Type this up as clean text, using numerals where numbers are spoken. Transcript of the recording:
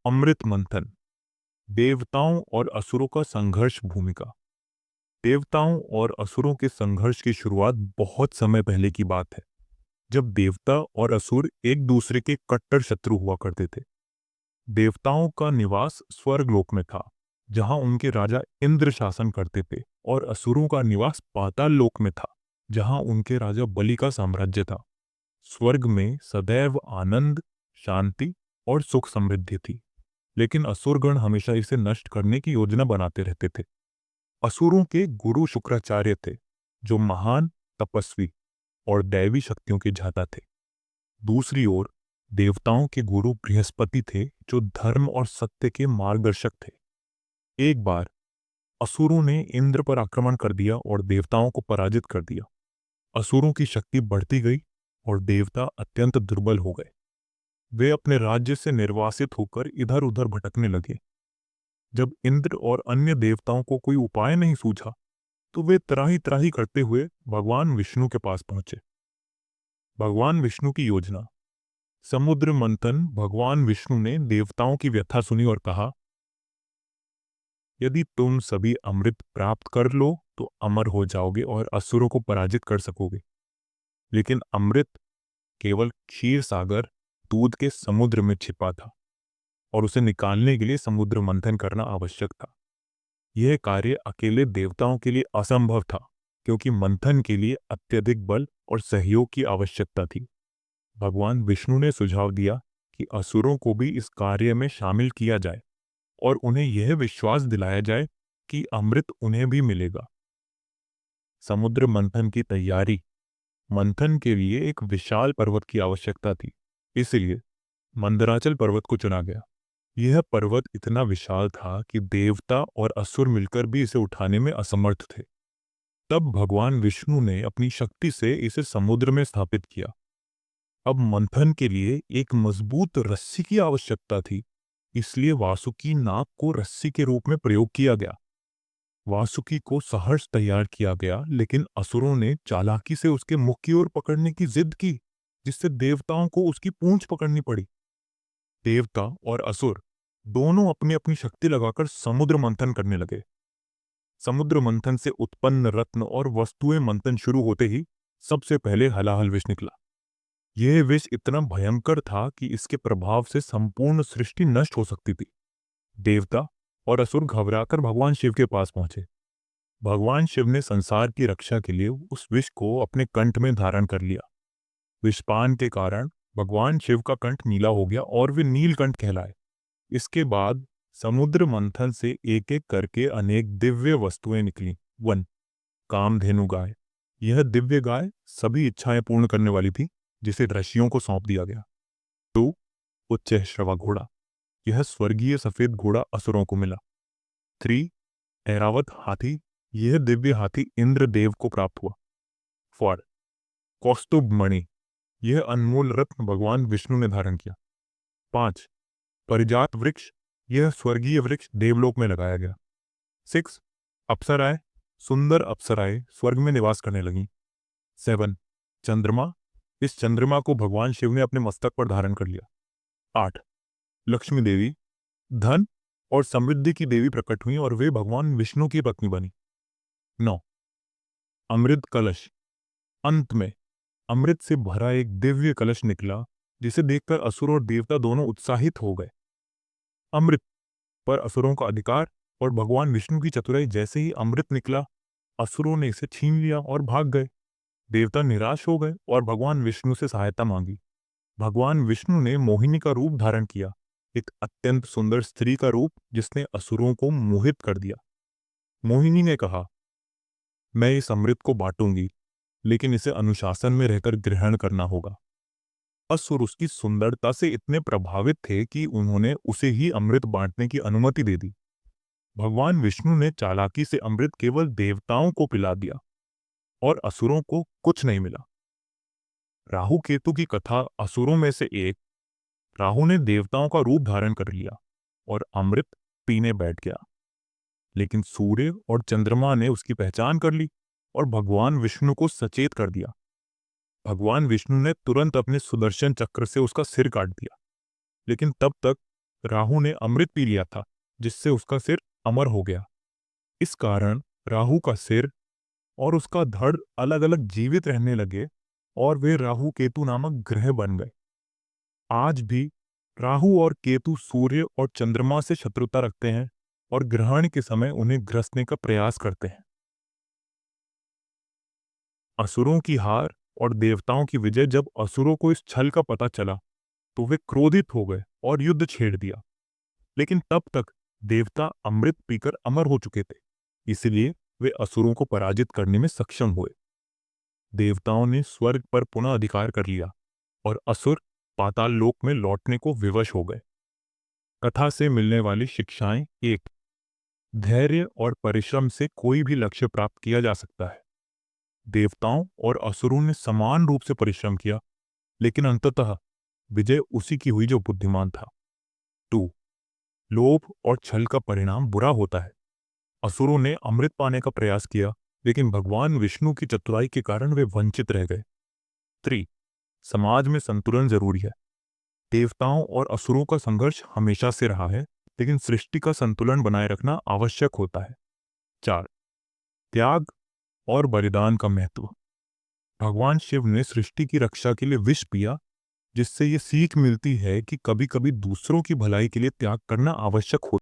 अमृत मंथन। देवताओं और असुरों का संघर्ष भूमिका। देवताओं और असुरों के संघर्ष की शुरुआत बहुत समय पहले की बात है, जब देवता और असुर एक दूसरे के कट्टर शत्रु हुआ करते थे। देवताओं का निवास स्वर्गलोक में था, जहां उनके राजा इंद्र शासन करते थे, और असुरों का निवास पाताल लोक में था, जहां उनके राजा बलि का साम्राज्य था। स्वर्ग में सदैव आनंद, शांति और सुख समृद्धि थी, लेकिन असुरगण हमेशा इसे नष्ट करने की योजना बनाते रहते थे। असुरों के गुरु शुक्राचार्य थे, जो महान तपस्वी और दैवी शक्तियों के जाता थे। दूसरी ओर देवताओं के गुरु बृहस्पति थे, जो धर्म और सत्य के मार्गदर्शक थे। एक बार असुरों ने इंद्र पर आक्रमण कर दिया और देवताओं को पराजित कर दिया। असुरों की शक्ति बढ़ती गई और देवता अत्यंत दुर्बल हो गए। वे अपने राज्य से निर्वासित होकर इधर उधर भटकने लगे। जब इंद्र और अन्य देवताओं को कोई उपाय नहीं सूझा, तो वे त्राही त्राही करते हुए भगवान विष्णु के पास पहुंचे। भगवान विष्णु की योजना। समुद्र मंथन। भगवान विष्णु ने देवताओं की व्यथा सुनी और कहा, यदि तुम सभी अमृत प्राप्त कर लो तो अमर हो जाओगे और असुरों को पराजित कर सकोगे। लेकिन अमृत केवल क्षीर सागर, दूध के समुद्र में छिपा था, और उसे निकालने के लिए समुद्र मंथन करना आवश्यक था। यह कार्य अकेले देवताओं के लिए असंभव था, क्योंकि मंथन के लिए अत्यधिक बल और सहयोग की आवश्यकता थी। भगवान विष्णु ने सुझाव दिया कि असुरों को भी इस कार्य में शामिल किया जाए और उन्हें यह विश्वास दिलाया जाए कि अमृत उन्हें भी मिलेगा। समुद्र मंथन की तैयारी। मंथन के लिए एक विशाल पर्वत की आवश्यकता थी, इसलिए मंदराचल पर्वत को चुना गया। यह पर्वत इतना विशाल था कि देवता और असुर मिलकर भी इसे उठाने में असमर्थ थे। तब भगवान विष्णु ने अपनी शक्ति से इसे समुद्र में स्थापित किया। अब मंथन के लिए एक मजबूत रस्सी की आवश्यकता थी, इसलिए वासुकी नाग को रस्सी के रूप में प्रयोग किया गया। वासुकी को सहर्ष तैयार किया गया, लेकिन असुरों ने चालाकी से उसके मुख की ओर पकड़ने की जिद की, जिससे देवताओं को उसकी पूंछ पकड़नी पड़ी। देवता और असुर दोनों अपनी अपनी शक्ति लगाकर समुद्र मंथन करने लगे। समुद्र मंथन से उत्पन्न रत्न और वस्तुएं मंथन शुरू होते ही सबसे पहले हलाहल विष निकला। यह विष इतना भयंकर था कि इसके प्रभाव से संपूर्ण सृष्टि नष्ट हो सकती थी। देवता और असुर घबराकर भगवान शिव के पास पहुंचे। भगवान शिव ने संसार की रक्षा के लिए उस विष को अपने कंठ में धारण कर लिया। विषपान के कारण भगवान शिव का कंठ नीला हो गया और वे नीलकंठ कहलाए। इसके बाद समुद्र मंथन से एक एक करके अनेक दिव्य वस्तुएं निकली। 1. कामधेनु गाय। यह दिव्य गाय सभी इच्छाएं पूर्ण करने वाली थी, जिसे ऋषियों को सौंप दिया गया। 2. उच्च श्रवा घोड़ा। यह स्वर्गीय सफेद घोड़ा असुरों को मिला। 3. ऐरावत हाथी। यह दिव्य हाथी इंद्रदेव को प्राप्त हुआ। 4. कौस्तुभ मणि। यह अनमोल रत्न भगवान विष्णु ने धारण किया। 5. परिजात वृक्ष। यह स्वर्गीय वृक्ष देवलोक में लगाया गया। 6. अप्सराएं। सुंदर अप्सराएं स्वर्ग में निवास करने लगीं। 7. चंद्रमा। इस चंद्रमा को भगवान शिव ने अपने मस्तक पर धारण कर लिया। 8. लक्ष्मी देवी। धन और समृद्धि की देवी प्रकट हुई और वे भगवान विष्णु की पत्नी बनी। 9. अमृत कलश। अंत में अमृत से भरा एक दिव्य कलश निकला, जिसे देखकर असुर और देवता दोनों उत्साहित हो गए। अमृत पर असुरों का अधिकार और भगवान विष्णु की चतुराई। जैसे ही अमृत निकला, असुरों ने इसे छीन लिया और भाग गए। देवता निराश हो गए और भगवान विष्णु से सहायता मांगी। भगवान विष्णु ने मोहिनी का रूप धारण किया, एक अत्यंत सुंदर स्त्री का रूप, जिसने असुरों को मोहित कर दिया। मोहिनी ने कहा, मैं इस अमृत को बांटूंगी, लेकिन इसे अनुशासन में रहकर ग्रहण करना होगा। असुर उसकी सुंदरता से इतने प्रभावित थे कि उन्होंने उसे ही अमृत बांटने की अनुमति दे दी। भगवान विष्णु ने चालाकी से अमृत केवल देवताओं को पिला दिया और असुरों को कुछ नहीं मिला। राहु केतु की कथा। असुरों में से एक राहु ने देवताओं का रूप धारण कर लिया और अमृत पीने बैठ गया, लेकिन सूर्य और चंद्रमा ने उसकी पहचान कर ली और भगवान विष्णु को सचेत कर दिया। भगवान विष्णु ने तुरंत अपने सुदर्शन चक्र से उसका सिर काट दिया, लेकिन तब तक राहु ने अमृत पी लिया था, जिससे उसका सिर अमर हो गया। इस कारण राहु का सिर और उसका धड़ अलग अलग जीवित रहने लगे और वे राहु केतु नामक ग्रह बन गए। आज भी राहु और केतु सूर्य और चंद्रमा से शत्रुता रखते हैं और ग्रहण के समय उन्हें ग्रसने का प्रयास करते हैं। असुरों की हार और देवताओं की विजय। जब असुरों को इस छल का पता चला तो वे क्रोधित हो गए और युद्ध छेड़ दिया। लेकिन तब तक देवता अमृत पीकर अमर हो चुके थे, इसलिए वे असुरों को पराजित करने में सक्षम हुए। देवताओं ने स्वर्ग पर पुनः अधिकार कर लिया और असुर पाताल लोक में लौटने को विवश हो गए। कथा से मिलने वाली शिक्षाएं। 1, धैर्य और परिश्रम से कोई भी लक्ष्य प्राप्त किया जा सकता है। देवताओं और असुरों ने समान रूप से परिश्रम किया, लेकिन अंततः विजय उसी की हुई जो बुद्धिमान था। 2, लोभ और छल का परिणाम बुरा होता है। असुरों ने अमृत पाने का प्रयास किया, लेकिन भगवान विष्णु की चतुराई के कारण वे वंचित रह गए। 3, समाज में संतुलन जरूरी है। देवताओं और असुरों का संघर्ष हमेशा से रहा है, लेकिन सृष्टि का संतुलन बनाए रखना आवश्यक होता है। 4, त्याग और बलिदान का महत्व। भगवान शिव ने सृष्टि की रक्षा के लिए विष पिया, जिससे ये सीख मिलती है कि कभी कभी दूसरों की भलाई के लिए त्याग करना आवश्यक होता है।